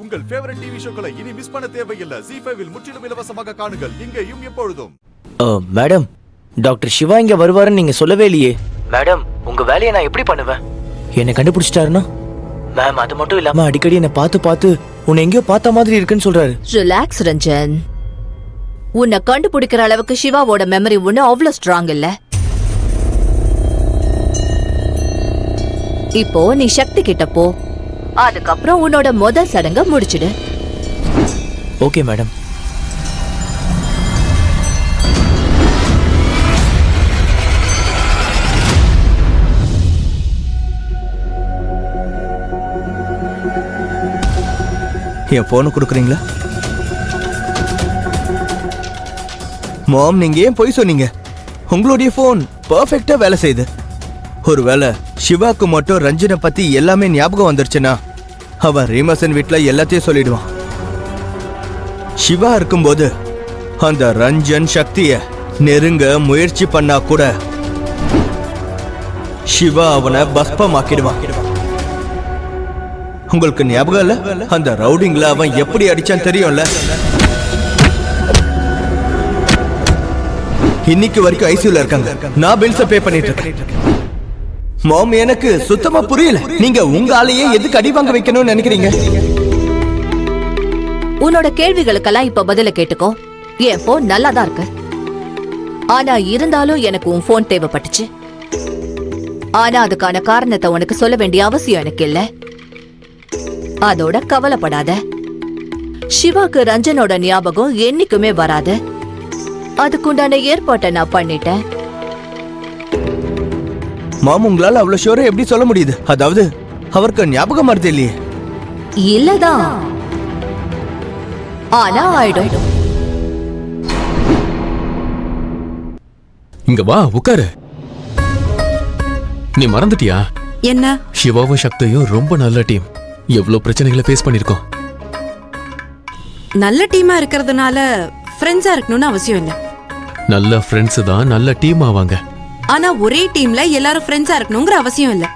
உங்கள் favourite TV ஷோக்களை இனி miss பண்ண தேவையில்லை. ZEE5 இல் முற்றிலும் இலவசமாக காணுங்கள். இங்கேயும் எப்பொழுதும். மேடம், டாக்டர் சிவா இங்க வருவாருன்னு நீங்க சொல்லவே இல்லையே. மேடம், உங்க வேலையை நான் எப்படி பண்ணுவேன்? என்னை கண்டுபிடிச்சிட்டாருன்னா? மேம், அது மட்டும் இல்லாம அடிக்கடி என்னை பார்த்து உன்னை எங்கேயோ பார்த்த மாதிரி இருக்குன்னு சொல்றாரு. ரிலாக்ஸ் ரஞ்சன். உன்னை கண்டுபிடிக்கிற அளவுக்கு சிவாவோட மெமரி ஒண்ணு அவ்வளவு ஸ்ட்ராங் இல்ல. இப்போ நீ சக்தி கிட்ட போ. அதுக்கப்புறம் உன்னோட முதல் சடங்க முடிச்சிடு. Okay madam. என் போனை கொடுக்குறீங்களா? மாம், நீங்க ஏன் போய் சொன்னீங்க? உங்களுடைய போன் பர்ஃபெக்டா வேலை செய்யுது. ஒருவேளை சிவாக்கு மட்டும் ரஞ்சனை பத்தி எல்லாமே ஞாபகம் வந்துருச்சுன்னா அவன் ரீமசன் வீட்டுல எல்லாத்தையும் சொல்லிடுவான். சிவா இருக்கும்போது அந்த ரஞ்சன் சக்திய நெருங்க முயற்சி பண்ணா கூட சிவா அவனை பஸ்பமாக்கிடுவான். உங்களுக்கு ஞாபகம் இல்ல? அந்த ரவுடிங்ல அவன் எப்படி அடிச்சான் தெரியும்ல? இன்னைக்கு வரைக்கும் ஐசியூல இருக்காங்க. நான் பில்ஸ பே பண்ணிட்டு இருக்கேன். மாம், எனக்கு சுத்தமா புரியல. நீங்க உங்க ஆளையே எதுக்கு அடி வாங்க வைக்கணும்னு நினைக்கிறீங்க? உன்னோட கேள்விகளுக்கெல்லாம் இப்ப பதில கேட்டுக்கோ. என் போன் நல்லா தான் இருக்கு. ஆனா இருந்தாலும் எனக்கு உன் போன் தேவைப்பட்டுச்சு. ஆனா அதுக்கான காரணத்தை உனக்கு சொல்ல வேண்டிய அவசியம் எனக்கு இல்ல. அதோட கவலைப்படாத. சிவாக்கு ரஞ்சனோட ஞாபகம் என்னைக்குமே வராது. அதுக்குண்டான ஏற்பாட்டை நான் பண்ணிட்டேன். மாம், உங்களால அவ்வளவு ஷோரா எப்படி சொல்ல முடியுது? அதாவது அவருக்கு ஞாபகம் வருது இல்லையே? இல்லதான், ஆனா ஆயிடும். இங்க வா, உட்காரு. நீ மறந்துட்டியா? என்ன? சிவாவும் சக்தியும் ரொம்ப நல்ல டீம். எவ்வளவு பிரச்சனைகளை ஃபேஸ் பண்ணிருக்கோம். நல்ல டீமா இருக்கிறதுனால ஃப்ரெண்ட்ஸா இருக்கணும்னு அவசியம் இல்ல. நல்ல ஃப்ரெண்ட்ஸ் தான் நல்ல டீம் ஆவாங்க. ஆனா ஒரே டீம்ல எல்லாரும் ஃப்ரெண்ட்ஸா இருக்கணும்ங்கற அவசியம் இல்ல.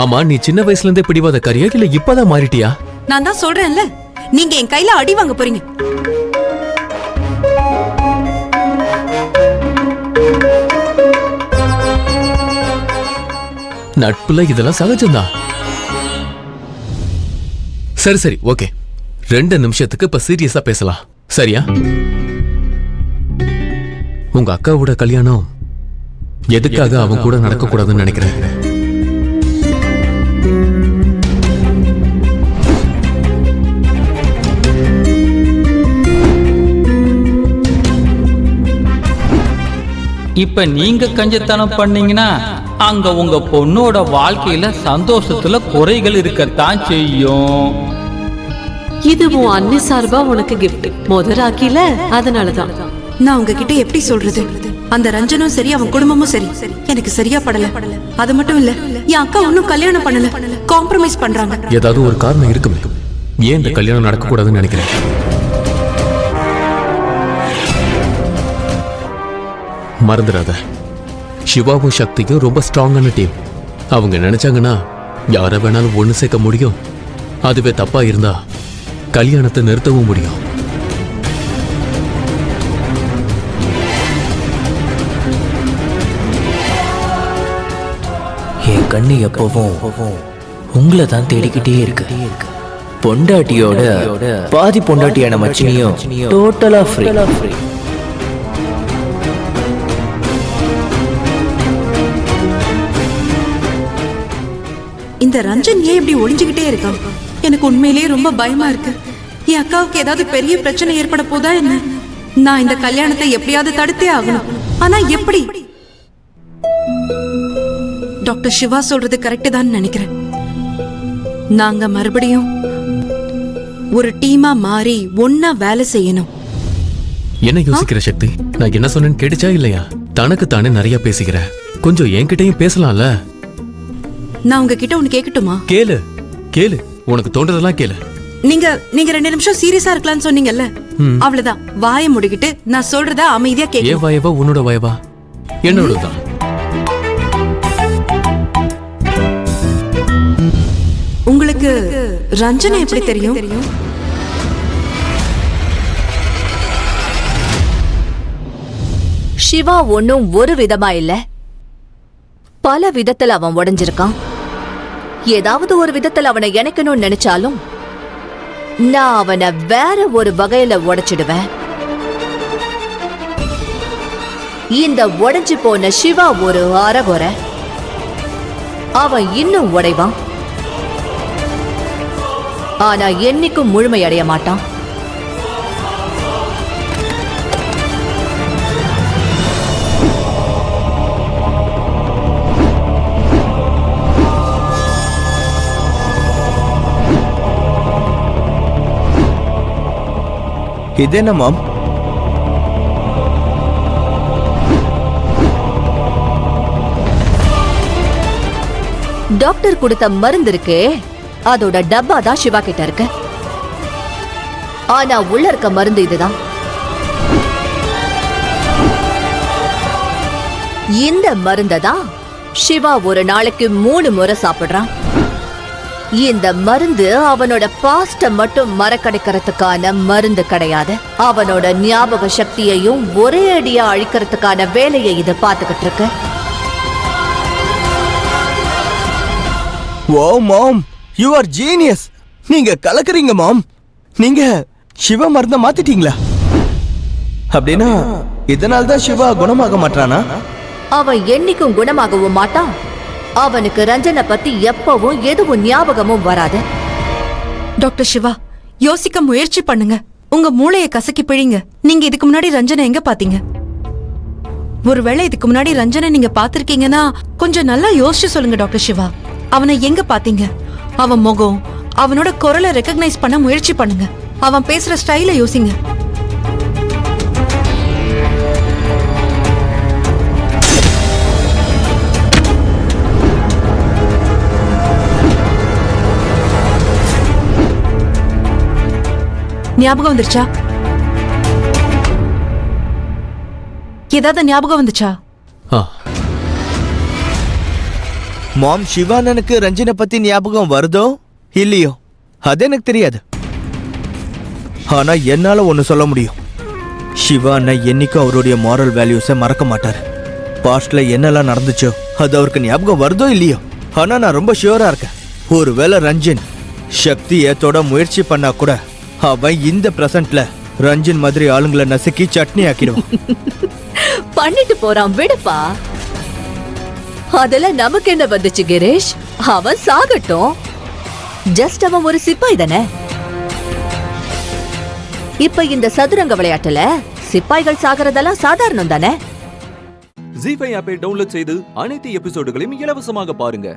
ஆமா, நீ சின்ன வயசுல இருந்தே பிடிவாதக்காரியா இல்ல இப்பதான் மாறிட்டியா? நான் தான் சொல்றேன்ல, நீங்க என் கையில அடி வாங்க போறீங்க. நட்புல இதெல்லாம் சகஜம்தான். சரி சரி, ஓகே. 2 நிமிஷத்துக்கு இப்ப சீரியஸா பேசலாம், சரியா? உங்க அக்காவோட கல்யாணம் எதுக்காக அவன் கூட நடக்க கூடாதுன்னு நினைக்கிறேன்? இப்ப நீங்க கஞ்சத்தனம் பண்ணீங்கன்னா அங்க உங்க பொண்ணோட வாழ்க்கையில சந்தோஷத்துல குறைகள் இருக்கத்தான் செய்யும். இது உன் அண்ணி சார்பா உனக்கு கிஃப்ட். ராக்கில அதனாலதான். நான் உங்ககிட்ட எப்படி சொல்றது? அந்த ரஞ்சனும் சரி, அவன் குடும்பமும் சரி எனக்கு சரியா படல. அது மட்டும் இல்ல, என் அக்கா ஒன்னும் கல்யாணம் பண்ணல, காம்ப்ரமைஸ் பண்றாங்க. ஏதாவது ஒரு காரணம் இருக்குமே ஏன் இந்த கல்யாணம் நடக்க கூடாதுன்னு நினைக்கிறேன். மறந்துடாத, சிவாவும் சக்திக்கும் ரொம்ப ஸ்ட்ராங்கான டீம். அவங்க நினைச்சாங்கன்னா யார வேணாலும் ஒண்ணு சேர்க்க முடியும். அதுவே தப்பா இருந்தா கல்யாணத்தை நிறுத்தவும் முடியும். என் கண்ணு எப்பவும் உங்களை தான் தேடிக்கிட்டே இருக்கு. பொண்டாட்டியோட பாதி பொண்டாட்டியான மச்சினியும் டோட்டலா ஃப்ரீ. இந்த ரஞ்சன் ஏன் இப்படி ஒளிஞ்சுக்கிட்டே இருக்கான்? எனக்கு உண்மையிலேயே ரொம்ப பயமா இருக்கு. என் அக்காவுக்கு ஏதாவது பெரிய பிரச்சனை ஏற்பட போதா என்ன? நான் இந்த கல்யாணத்தை எப்படியாவது தடுத்தே ஆகணும். ஆனா எப்படி? டாக்டர் சிவா சொல்றது கரெக்ட் தான் நினைக்கிறேன். நாங்க மறுபடியும் ஒரு டீமா மாறி ஒன்னா வேலை செய்யணும். என்ன யோசிக்கிற சக்தி? நான் என்ன சொன்னேன்னு கேட்டுச்சா இல்லையா? தனக்கு தானே நிறைய பேசிக்கிற, கொஞ்சம் என்கிட்டயும் பேசலாம்ல. நான் உங்ககிட்ட ஒன்னு கேட்கட்டுமா? கேளு கேளு, உனக்கு தோன்றதெல்லாம் கேளு. நீங்க 2 நிமிஷம் சீரியஸா இருக்கலாம்னு சொன்னீங்கல்ல, அவ்வளவுதான். வாயை முடிக்கிட்டு நான் சொல்றத அமைதியா கேட்க. ஏன் வாயவா? உன்னோட வாயவா? என்னோடதான். ரஞ்சனை எப்படி தெரியும்? சிவா ஒன்னும் ஒரு விதமா இல்ல, பல விதத்துல அவன் உடைஞ்சிருக்கான். ஏதாவது ஒரு விதத்துல அவனை இணைக்கணும்னு நினைச்சாலும் நான் அவனை வேற ஒரு வகையில உடைச்சிடுவேன். இந்த உடைஞ்சு போன சிவா ஒரு அறகுறை, அவன் இன்னும் உடைவான். ஆனா என்னைக்கும் முழுமையடைய மாட்டான். இது என்ன மாம்? டாக்டர் கொடுத்த மருந்து இருக்கே, அதோட டப்பா தான் சிவா கிட்ட இருக்கு. ஆனா உள்ள இருக்க மருந்து இதுதான். இந்த மருந்த தான் சிவா ஒரு நாளைக்கு 3 முறை சாப்பிடுறான். இந்த மருந்து அவனோட பாஸ்ட மட்டும் மறக்கடிக்கிறதுக்கான மருந்து கிடையாது. அவனோட ஞாபக சக்தியையும் ஒரே அடியா அழிக்கிறதுக்கான வேலையை இது பார்த்துக்கிட்டு இருக்கு. ஓ மாம், யூ ஆர் ஜீனியஸ். நீங்க கலக்குறீங்க மாம். நீங்க சிவா மருந்த மாத்திட்டீங்களா? அப்படின்னா இதனால தான் சிவா குணமாக மாட்டானா? அவன் என்னைக்கும் குணமாகவும் மாட்டான். அவனுக்கு ரஞ்சனை பத்தி எப்பவும் எதுவும் ஞாபகமும் வராது. டாக்டர் சிவா, யோசிக்க முயற்சி பண்ணுங்க. உங்க மூளையை கசக்கி பிழிங்க. நீங்க இதுக்கு முன்னாடி ரஞ்சனை எங்க பாத்தீங்க? ஒருவேளை இதுக்கு முன்னாடி ரஞ்சனை நீங்க பாத்திருக்கீங்கன்னா கொஞ்சம் நல்லா யோசிச்சு சொல்லுங்க டாக்டர் சிவா. அவனை எங்க பாத்தீங்க? அவன் முகம், அவனோட குரலை ரெக்கக்னைஸ் பண்ண முயற்சி பண்ணுங்க. அவன் பேசுற ஸ்டைல யோசிங்க. ஞாபகம் வந்துருச்சா? ஏதாவது ஞாபகம் வந்துச்சா? மாம், சிவானனுக்கு ரஞ்சனை பத்தி ஞாபகம் வருதோ இல்லையோ அது எனக்கு தெரியாது. ஆனா என்னால ஒன்னு சொல்ல முடியும். சிவான என்னைக்கும் அவருடைய மாரல் வேல்யூஸை மறக்க மாட்டாரு. பாஸ்ட்ல என்னெல்லாம் நடந்துச்சோ அது அவருக்கு ஞாபகம் வருதோ இல்லையோ, ஆனா நான் ரொம்ப ஷியூரா இருக்கேன். ஒருவேளை ரஞ்சன் சக்தியை தொட முயற்சி பண்ணா கூட அவன் இந்த பிரசன்ட்ல ரஞ்சன் மாதிரி ஆளுங்களை நசுக்கி சட்னி ஆக்கிடுவான். பண்ணிட்டு போறான், விடுப்பா. அதெல்லாம் நமக்கு என்ன வந்துச்சு கிரீஷ்? அவன் சாகட்டும். ஜஸ்ட் அவன் ஒரு சிப்பாய் தானே. இப்ப இந்த சதுரங்க விளையாட்டுல சிப்பாய்கள் சாகிறதெல்லாம் சாதாரணம் தானே. ஜீ5 ஆப்பை டவுன்லோட் செய்து அனைத்து எபிசோடுகளையும் இலவசமாக பாருங்க.